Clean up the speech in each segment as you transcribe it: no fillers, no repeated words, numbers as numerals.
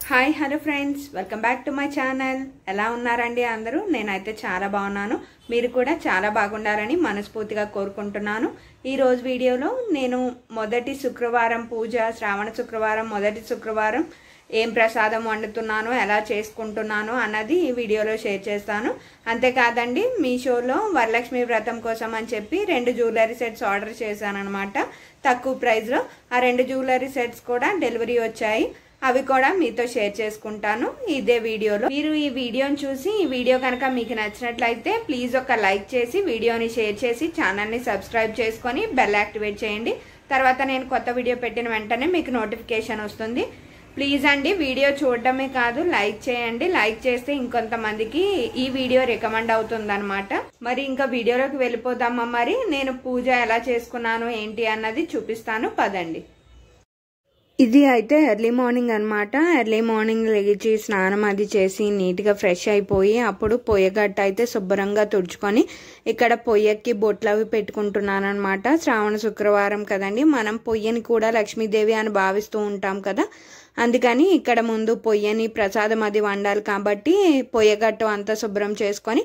Hi hello friends, welcome back to my channel. ఎలా ఉన్నారండి అందరూ? నేనైతే చాలా బాగున్నాను. మీరు కూడా చాలా బాగుండాలని మనస్ఫూర్తిగా కోరుకుంటున్నాను. ఈరోజు వీడియోలో నేను మొదటి శుక్రవారం పూజ, శ్రావణ శుక్రవారం మొదటి శుక్రవారం ఏం ప్రసాదం వండుతున్నాను, ఎలా చేసుకుంటున్నాను అన్నది ఈ వీడియోలో షేర్ చేస్తాను. అంతేకాదండి, మీషోలో వరలక్ష్మి వ్రతం కోసం అని చెప్పి 2 జ్యువెలరీ సెట్స్ ఆర్డర్ చేశాను అనమాట, తక్కువ ప్రైస్లో. ఆ 2 జ్యువెలరీ సెట్స్ కూడా డెలివరీ వచ్చాయి. అవి కూడా మీతో షేర్ చేసుకుంటాను ఇదే వీడియోలో. మీరు ఈ వీడియోని చూసి ఈ వీడియో కనుక మీకు నచ్చినట్లయితే ప్లీజ్ ఒక లైక్ చేసి వీడియోని షేర్ చేసి ఛానల్ని సబ్స్క్రైబ్ చేసుకొని బెల్ యాక్టివేట్ చేయండి. తర్వాత నేను కొత్త వీడియో పెట్టిన వెంటనే మీకు నోటిఫికేషన్ వస్తుంది. ప్లీజ్ అండి, వీడియో చూడటమే కాదు లైక్ చేయండి. లైక్ చేస్తే ఇంకొంతమందికి ఈ వీడియో రికమెండ్ అవుతుంది అనమాట. మరి ఇంకా వీడియోలోకి వెళ్ళిపోదామా? మరి నేను పూజ ఎలా చేసుకున్నాను ఏంటి అన్నది చూపిస్తాను, పదండి. ఇది అయితే ఎర్లీ మార్నింగ్ అనమాట. ఎర్లీ మార్నింగ్ లేచి స్నానం అది చేసి నీట్గా ఫ్రెష్ అయిపోయి అప్పుడు పొయ్య గట్ట అయితే శుభ్రంగా తుడుచుకొని ఇక్కడ పొయ్యకి బొట్లు అవి పెట్టుకుంటున్నాను అనమాట. శ్రావణ శుక్రవారం కదండి, మనం పొయ్యని కూడా లక్ష్మీదేవి అని భావిస్తూ ఉంటాం కదా, అందుకని ఇక్కడ ముందు పొయ్యని ప్రసాదం అది వండాలి కాబట్టి పొయ్యగట్టు అంతా శుభ్రం చేసుకొని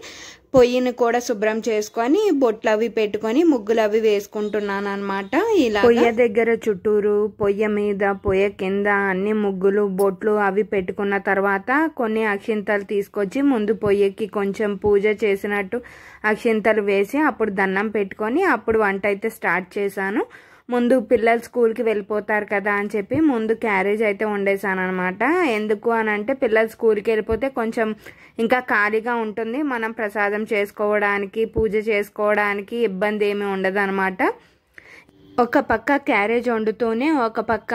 పొయ్యిని కూడా శుభ్రం చేసుకొని బొట్లు అవి పెట్టుకొని ముగ్గులు అవి వేసుకుంటున్నాను అనమాట. ఇలా పొయ్య దగ్గర చుట్టూరు, పొయ్య మీద, పొయ్య కింద అన్ని ముగ్గులు బొట్లు అవి పెట్టుకున్న తర్వాత కొన్ని అక్షింతలు తీసుకొచ్చి ముందు పొయ్యకి కొంచెం పూజ చేసినట్టు అక్షింతలు వేసి అప్పుడు దండం పెట్టుకొని అప్పుడు వంట అయితే స్టార్ట్ చేశాను. ముందు పిల్లలు స్కూల్కి వెళ్ళిపోతారు కదా అని చెప్పి ముందు క్యారేజ్ అయితే వండేసాను అనమాట. ఎందుకు అని అంటే పిల్లలు స్కూల్కి వెళ్ళిపోతే కొంచెం ఇంకా ఖాళీగా ఉంటుంది, మనం ప్రసాదం చేసుకోవడానికి పూజ చేసుకోవడానికి ఇబ్బంది ఏమీ ఉండదు అనమాట. ఒక పక్క క్యారేజ్ వండుతూనే ఒక పక్క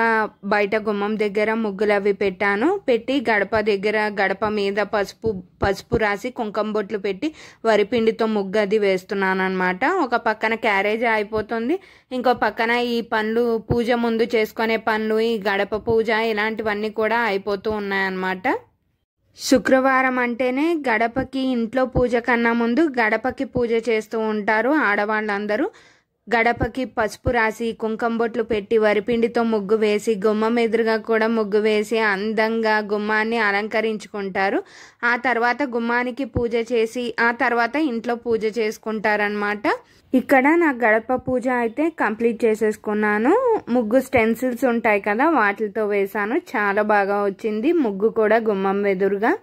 బయట గుమ్మం దగ్గర ముగ్గులు అవి పెట్టాను. పెట్టి గడప దగ్గర గడప మీద పసుపు రాసి కుంకుమ బొట్లు పెట్టి వరిపిండితో ముగ్గు అది వేస్తున్నాను అనమాట. ఒక పక్కన క్యారేజ్ అయిపోతుంది, ఇంకో పక్కన ఈ పనులు పూజ ముందు చేసుకునే పనులు, ఈ గడప పూజ ఇలాంటివన్నీ కూడా అయిపోతూ ఉన్నాయన్నమాట. శుక్రవారం అంటేనే గడపకి ఇంట్లో పూజ కన్నా ముందు గడపకి పూజ చేస్తూ ఉంటారు ఆడవాళ్ళందరూ. గడపకి పసుపు రాసి కుంకుమ బొట్లు పెట్టి వరిపిండితో ముగ్గు వేసి గుమ్మం ఎదురుగా కూడా ముగ్గు వేసి అందంగా గుమ్మాన్ని అలంకరించుకుంటారు. ఆ తర్వాత గుమ్మానికి పూజ చేసి ఆ తర్వాత ఇంట్లో పూజ చేసుకుంటారనమాట. ఇక్కడ నా గడప పూజ అయితే కంప్లీట్ చేసేసుకున్నాను. ముగ్గు స్టెన్సిల్స్ ఉంటాయి కదా, వాటితో వేసాను. చాలా బాగా వచ్చింది ముగ్గు కూడా గుమ్మం ఎదురుగా.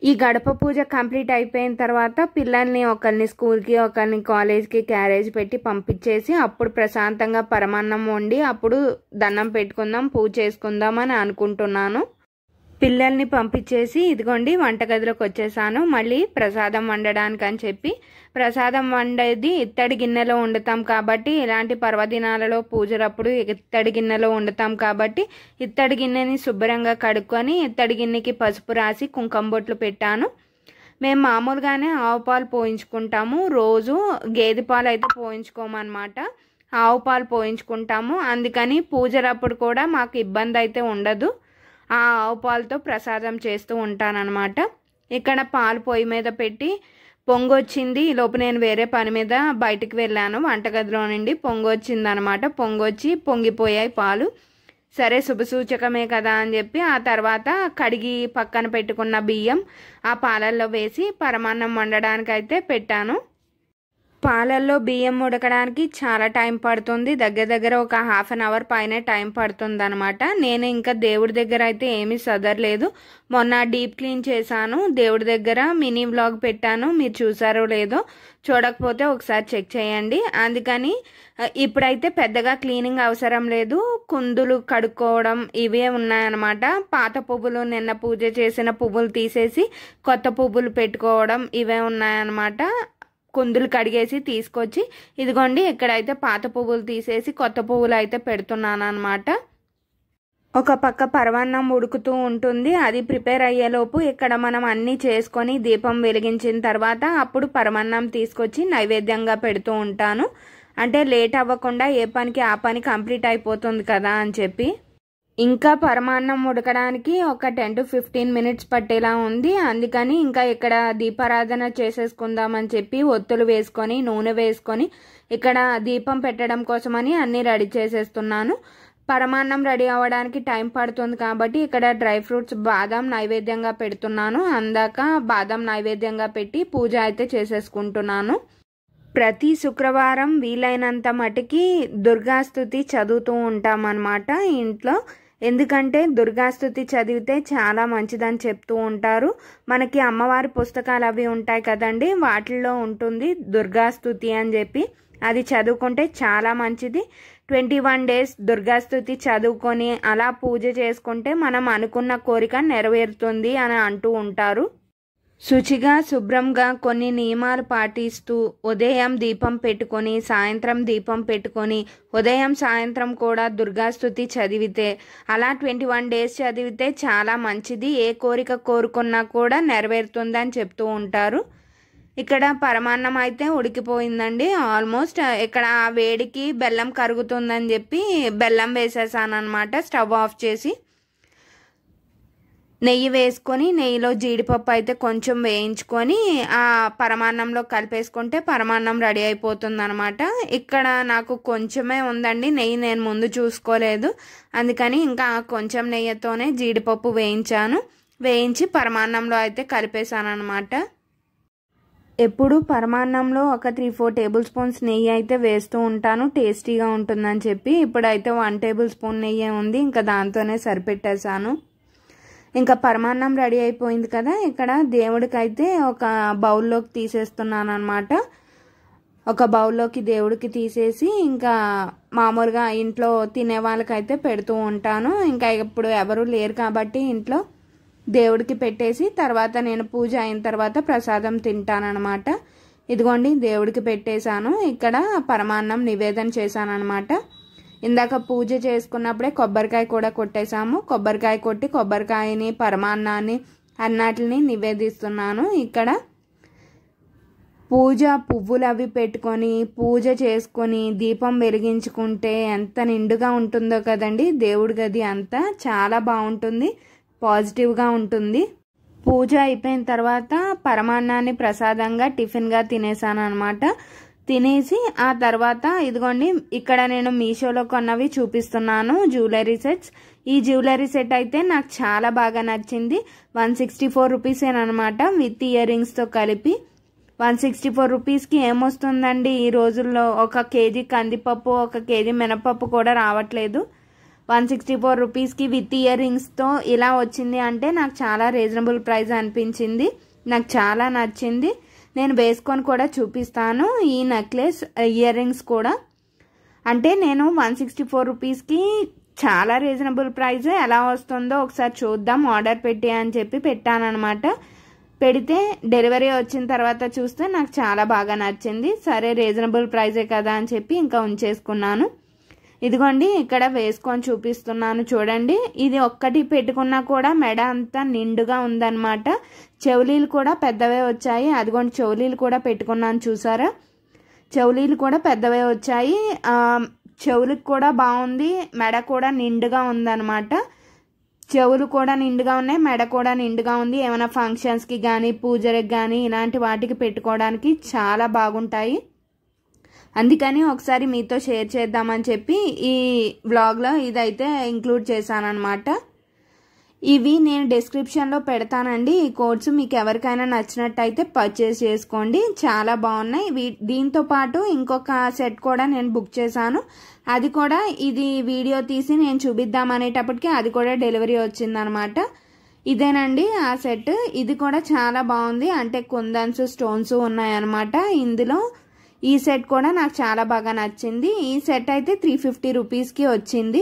ఈ గడప పూజ కంప్లీట్ అయిపోయిన తర్వాత పిల్లల్ని ఒకరిని స్కూల్కి ఒకరిని కాలేజ్కి క్యారేజ్ పెట్టి పంపించేసి అప్పుడు ప్రశాంతంగా పరమాన్నం వండి అప్పుడు దండం పెట్టుకుందాం, పూజ చేసుకుందాం అని అనుకుంటున్నాను. పిల్లల్ని పంపించేసి ఇదిగోండి వంటగదిలోకి వచ్చేసాను. మళ్ళీ ప్రసాదం వండడానికి అని చెప్పి ప్రసాదం వండేది ఇత్తడి గిన్నెలో వండుతాం కాబట్టి, ఇలాంటి పర్వదినాలలో పూజలప్పుడు ఇత్తడి గిన్నెలో వండుతాం కాబట్టి ఇత్తడి గిన్నెని శుభ్రంగా కడుక్కొని ఇత్తడి గిన్నెకి పసుపు రాసి కుంకుమ బొట్లు పెట్టాను. మేము మామూలుగానే ఆవు పాలు పోయించుకుంటాము, రోజు గేదె పాలు అయితే పోయించుకోమన్నమాట, ఆవు పాలు పోయించుకుంటాము. అందుకని పూజలప్పుడు కూడా మాకు ఇబ్బంది అయితే ఉండదు, ఆ ఆవు పాలతో ప్రసాదం చేస్తూ ఉంటానన్నమాట. ఇక్కడ పాలు పొయ్యి మీద పెట్టి పొంగొచ్చింది. ఈలోపు నేను వేరే పని మీద బయటికి వెళ్ళాను. వంటగదిలో నుండి పొంగొచ్చింది అనమాట. పొంగొచ్చి పొంగిపోయాయి పాలు. సరే శుభసూచకమే కదా అని చెప్పి ఆ తర్వాత కడిగి పక్కన పెట్టుకున్న బియ్యం ఆ పాలల్లో వేసి పరమాన్నం వండడానికి అయితే పెట్టాను. పాలల్లో బియ్యం ఉడకడానికి చాలా టైం పడుతుంది, దగ్గర ఒక 1/2 అవర్ పైనే టైం పడుతుంది అనమాట. నేను ఇంకా దేవుడి దగ్గర అయితే ఏమీ సదరలేదు. మొన్న డీప్ క్లీన్ చేశాను, దేవుడి దగ్గర మినీ వ్లాగ్ పెట్టాను, మీరు చూసారో లేదో, చూడకపోతే ఒకసారి చెక్ చేయండి. అందుకని ఇప్పుడైతే పెద్దగా క్లీనింగ్ అవసరం లేదు, కుందులు కడుక్కోవడం ఇవే ఉన్నాయన్నమాట. పాత పువ్వులు నిన్న పూజ చేసిన పువ్వులు తీసేసి కొత్త పువ్వులు పెట్టుకోవడం ఇవే ఉన్నాయన్నమాట. కుందులు కడిగేసి తీసుకొచ్చి ఇదిగోండి ఇక్కడైతే పాత పువ్వులు తీసేసి కొత్త పువ్వులు అయితే పెడుతున్నాను అనమాట. ఒక పక్క పరమాన్నం ఉడుకుతూ ఉంటుంది, అది ప్రిపేర్ అయ్యేలోపు ఇక్కడ మనం అన్నీ చేసుకొని దీపం వెలిగించిన తర్వాత అప్పుడు పరమాన్నం తీసుకొచ్చి నైవేద్యంగా పెడుతూ ఉంటాను. అంటే లేట్ అవ్వకుండా ఏ పనికి ఆ పని కంప్లీట్ అయిపోతుంది కదా అని చెప్పి. ఇంకా పరమాన్నం ఉడకడానికి ఒక 10 to 15 minutes పట్టేలా ఉంది. అందుకని ఇంకా ఇక్కడ దీపారాధన చేసేసుకుందామని చెప్పి ఒత్తులు వేసుకొని నూనె వేసుకొని ఇక్కడ దీపం పెట్టడం కోసమని అన్నీ రెడీ చేసేస్తున్నాను. పరమాన్నం రెడీ అవ్వడానికి టైం పడుతుంది కాబట్టి ఇక్కడ డ్రై ఫ్రూట్స్ బాదం నైవేద్యంగా పెడుతున్నాను. అందాక బాదం నైవేద్యంగా పెట్టి పూజ అయితే చేసేసుకుంటున్నాను. ప్రతి శుక్రవారం వీలైనంత మటుకి దుర్గాస్తుతి చదువుతూ ఉంటామన్నమాట ఇంట్లో. ఎందుకంటే దుర్గాస్తుతి చదివితే చాలా మంచిదని చెప్తూ ఉంటారు. మనకి అమ్మవారి పుస్తకాలు అవి ఉంటాయి కదండి, వాటిల్లో ఉంటుంది దుర్గాస్తుతి అని చెప్పి. అది చదువుకుంటే చాలా మంచిది. 21 days దుర్గాస్తుతి చదువుకొని అలా పూజ చేసుకుంటే మనం అనుకున్న కోరిక నెరవేరుతుంది అని అంటూ ఉంటారు. శుచిగా శుభ్రంగా కొన్ని నియమాలు పాటిస్తూ ఉదయం దీపం పెట్టుకొని సాయంత్రం దీపం పెట్టుకొని ఉదయం సాయంత్రం కూడా దుర్గాస్తుతి చదివితే అలా 21 days చదివితే చాలా మంచిది. ఏ కోరిక కోరుకున్నా కూడా నెరవేరుతుందని చెప్తూ ఉంటారు. ఇక్కడ పరమాన్నం అయితే ఉడికిపోయిందండి ఆల్మోస్ట్. ఇక్కడ ఆ వేడికి బెల్లం కరుగుతుందని చెప్పి బెల్లం వేసేసాను అనమాట. స్టవ్ ఆఫ్ చేసి నెయ్యి వేసుకొని నెయ్యిలో జీడిపప్పు అయితే కొంచెం వేయించుకొని ఆ పరమాన్నంలో కలిపేసుకుంటే పరమాన్నం రెడీ అయిపోతుంది అనమాట. ఇక్కడ నాకు కొంచెమే ఉందండి నెయ్యి, నేను ముందు చూసుకోలేదు. అందుకని ఇంకా కొంచెం నెయ్యితోనే జీడిపప్పు వేయించి పరమాన్నంలో అయితే కలిపేసాను అనమాట. ఎప్పుడు పరమాన్నంలో ఒక 3-4 tablespoons నెయ్యి అయితే వేస్తూ ఉంటాను, టేస్టీగా ఉంటుందని చెప్పి. ఇప్పుడైతే 1 tablespoon నెయ్యి ఉంది, ఇంకా దాంతోనే సరిపెట్టేశాను. ఇంకా పరమాన్నం రెడీ అయిపోయింది కదా. ఇక్కడ దేవుడికి అయితే ఒక బౌల్లోకి తీసేస్తున్నాను అనమాట. ఒక బౌల్లోకి దేవుడికి తీసేసి ఇంకా మామూలుగా ఇంట్లో తినే వాళ్ళకైతే పెడుతూ ఉంటాను. ఇంకా ఇప్పుడు ఎవరు లేరు కాబట్టి ఇంట్లో దేవుడికి పెట్టేసి తర్వాత నేను పూజ అయిన తర్వాత ప్రసాదం తింటానన్నమాట. ఇదిగోండి దేవుడికి పెట్టేశాను. ఇక్కడ పరమాన్నం నివేదన చేశానన్నమాట. ఇందాక పూజ చేసుకున్నప్పుడే కొబ్బరికాయ కూడా కొట్టేశాము. కొబ్బరికాయ కొట్టి కొబ్బరికాయని పరమాన్నాన్ని అన్నిటిని నివేదిస్తున్నాను. ఇక్కడ పూజ పువ్వులు అవి పెట్టుకొని పూజ చేసుకొని దీపం వెలిగించుకుంటే ఎంత నిండుగా ఉంటుందో కదండి. దేవుడి గది అంతా చాలా బాగుంటుంది, పాజిటివ్గా ఉంటుంది. పూజ అయిపోయిన తర్వాత పరమాన్నాన్ని ప్రసాదంగా టిఫిన్గా తినేసాను అనమాట. తినేసి ఆ తర్వాత ఇదిగోండి ఇక్కడ నేను మీషోలో కొన్నవి చూపిస్తున్నాను, జ్యువెలరీ సెట్స్. ఈ జ్యువెలరీ సెట్ అయితే నాకు చాలా బాగా నచ్చింది. 164 రూపీసేనమాట విత్ ఇయర్ రింగ్స్తో కలిపి. 164 రూపీస్కి ఏమొస్తుందండి ఈ రోజుల్లో? 1 kg కందిపప్పు 1 kg మినపప్పు కూడా రావట్లేదు. 164 రూపీస్కి విత్ ఇయర్ రింగ్స్తో ఇలా వచ్చింది అంటే నాకు చాలా రీజనబుల్ ప్రైస్ అనిపించింది. నాకు చాలా నచ్చింది. నేను వేసుకొని కూడా చూపిస్తాను ఈ నెక్లెస్ ఇయర్ రింగ్స్ కూడా. అంటే నేను 164 రూపీస్కి చాలా రీజనబుల్ ప్రైస్, ఎలా వస్తుందో ఒకసారి చూద్దాం ఆర్డర్ పెట్టి అని చెప్పి పెట్టానన్నమాట. పెడితే డెలివరీ వచ్చిన తర్వాత చూస్తే నాకు చాలా బాగా నచ్చింది. సరే రీజనబుల్ ప్రైజే కదా అని చెప్పి ఇంకా ఉంచేసుకున్నాను. ఇదిగోండి ఇక్కడ వేసుకొని చూపిస్తున్నాను చూడండి. ఇది ఒక్కటి పెట్టుకున్నా కూడా మెడ అంతా నిండుగా ఉందన్నమాట. చెవులీలు కూడా పెద్దవే వచ్చాయి. అదిగోండి చెవులీలు కూడా పెట్టుకున్నాను చూసారా, చెవులీలు కూడా పెద్దవే వచ్చాయి. చెవులకు కూడా బాగుంది, మెడ కూడా నిండుగా ఉందన్నమాట. చెవులు కూడా నిండుగా ఉన్నాయి, మెడ కూడా నిండుగా ఉంది. ఏమైనా ఫంక్షన్స్కి కానీ పూజలకు కానీ ఇలాంటి వాటికి పెట్టుకోవడానికి చాలా బాగుంటాయి. అందుకని ఒకసారి మీతో షేర్ చేద్దామని చెప్పి ఈ వ్లాగ్లో ఇదైతే ఇంక్లూడ్ చేశానన్నమాట. ఇవి నేను డిస్క్రిప్షన్లో పెడతానండి. ఈ కోడ్స్ మీకు ఎవరికైనా నచ్చినట్టయితే పర్చేస్ చేసుకోండి, చాలా బాగున్నాయి. దీంతో పాటు ఇంకొక సెట్ కూడా నేను బుక్ చేశాను. అది కూడా ఇది వీడియో తీసి నేను చూపిద్దామనేటప్పటికి అది కూడా డెలివరీ వచ్చిందనమాట. ఇదేనండి ఆ సెట్. ఇది కూడా చాలా బాగుంది, అంటే కుందన్స్ స్టోన్స్ ఉన్నాయన్నమాట ఇందులో. ఈ సెట్ కూడా నాకు చాలా బాగా నచ్చింది. ఈ సెట్ అయితే 350 రూపీస్కి వచ్చింది.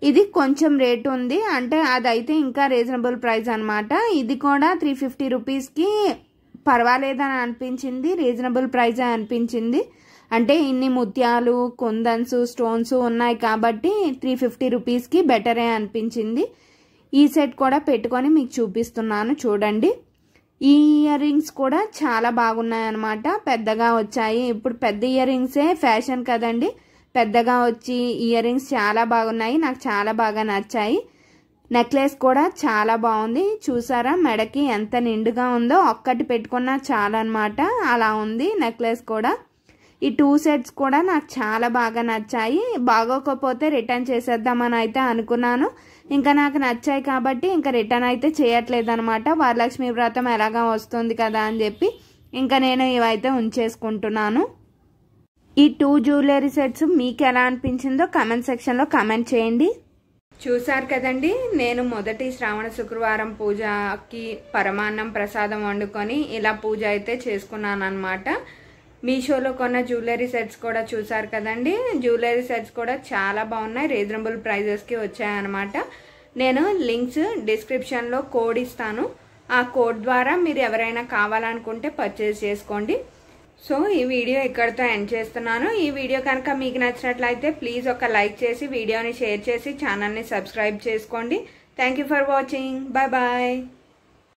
ఇది కొంచెం రేట్ ఉంది, అంటే అదైతే ఇంకా రీజనబుల్ ప్రైస్ అనమాట. ఇది కూడా 350 రూపీస్కి పర్వాలేదని అనిపించింది, రీజనబుల్ ప్రైస్ అనిపించింది. అంటే ఇన్ని ముత్యాలు కుందన్స్ స్టోన్స్ ఉన్నాయి కాబట్టి 350 రూపీస్కి బెటరే అనిపించింది. ఈ సెట్ కూడా పెట్టుకొని మీకు చూపిస్తున్నాను చూడండి. ఈ ఇయర్ రింగ్స్ కూడా చాలా బాగున్నాయి అన్నమాట, పెద్దగా వచ్చాయి. ఇప్పుడు పెద్ద ఇయర్ రింగ్సే ఫ్యాషన్ కదండి, పెద్దగా వచ్చి ఇయర్ రింగ్స్ చాలా బాగున్నాయి, నాకు చాలా బాగా నచ్చాయి. నెక్లెస్ కూడా చాలా బాగుంది, చూసారా మెడకి ఎంత నిండుగా ఉందో. ఒక్కటి పెట్టుకున్నా చాలా అన్నమాట, అలా ఉంది నెక్లెస్ కూడా. ఈ 2 సెట్స్ కూడా నాకు చాలా బాగా నచ్చాయి. బాగోకపోతే రిటర్న్ చేసేద్దామని అయితే అనుకున్నాను. ఇంకా నాకు నచ్చాయి కాబట్టి ఇంకా రిటర్న్ అయితే చేయట్లేదు అనమాట. వరలక్ష్మి వ్రతం ఎలాగా వస్తుంది కదా అని చెప్పి ఇంకా నేను ఇవైతే ఉంచేసుకుంటున్నాను. ఈ 2 జ్యువెలరీ సెట్స్ మీకు ఎలా అనిపించిందో కమెంట్ సెక్షన్లో కమెంట్ చేయండి. చూసారు కదండి, నేను మొదటి శ్రావణ శుక్రవారం పూజకి పరమాన్నం ప్రసాదం వండుకొని ఇలా పూజ అయితే చేసుకున్నాను అనమాట. మీషోలో కొన్న జ్యువెలరీ సెట్స్ కూడా చూసారు కదండి. జ్యువెలరీ సెట్స్ కూడా చాలా బాగున్నాయి, రీజనబుల్ ప్రైజెస్కి వచ్చాయన్నమాట. నేను లింక్స్ డిస్క్రిప్షన్లో కోడ్ ఇస్తాను. ఆ కోడ్ ద్వారా మీరు ఎవరైనా కావాలనుకుంటే పర్చేస్ చేసుకోండి. సో ఈ వీడియో ఇక్కడితో ఎండ్ చేస్తున్నాను. ఈ వీడియో కనుక మీకు నచ్చినట్లయితే ప్లీజ్ ఒక లైక్ చేసి వీడియోని షేర్ చేసి ఛానల్ని సబ్స్క్రైబ్ చేసుకోండి. Thank you for watching. Bye bye.